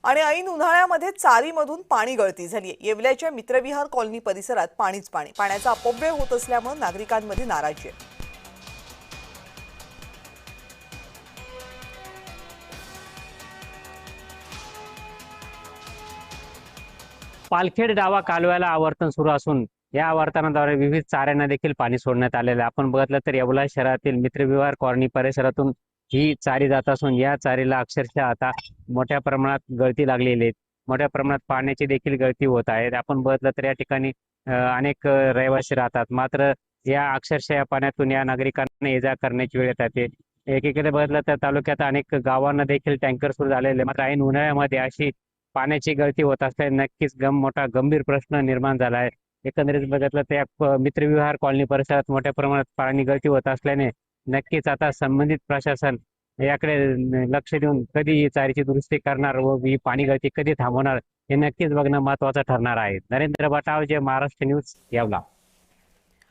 आणि ऐन उन्हाळ्यामध्ये चारीमधून पाणी गळती झाली आहे। येवल्याच्या मित्रविहार कॉलनी परिसरात पाणीच पाणी, पाण्याचा अपव्यय होत असल्यामुळे नागरिकांमध्ये नाराजी आहे। पालखेड डावा कालव्याला आवर्तन सुरू असून या आवर्तनाद्वारे विविध चाऱ्यांना देखील पाणी सोडण्यात आलेलं आहे। आपण बघितलं तर येवला शहरातील मित्रविहार कॉलनी परिसरातून ही चारी जात असून या चारीला अक्षरशः आता मोठ्या प्रमाणात गळती लागलेली आहे। मोठ्या प्रमाणात पाण्याची देखील गळती होत आहे। आपण बघितलं तर या ठिकाणी अनेक रहिवासी राहतात, मात्र या अक्षरशः या पाण्यातून या नागरिकांना ये जा करण्याची वेळ येते। एकीकडे बघितलं तर तालुक्यात अनेक गावांना देखील टँकर सुरू झालेले, मात्र ऐन उन्हाळ्यामध्ये अशी पाण्याची गळती होत असल्याने नक्कीच मोठा गंभीर प्रश्न निर्माण झाला आहे। एकंदरीत बघितलं तर या मित्रविहार कॉलनी परिसरात मोठ्या प्रमाणात पाणी गळती होत असल्याने नक्कीच आता संबंधित प्रशासन याकडे लक्ष देऊन कधी ही चारीची दुरुस्ती करणार व ही पाणी गळती कधी थांबवणार हे नक्कीच बघणं महत्त्वाचं ठरणार आहे। नरेंद्र बटाव, जे महाराष्ट्र न्यूज, येवला।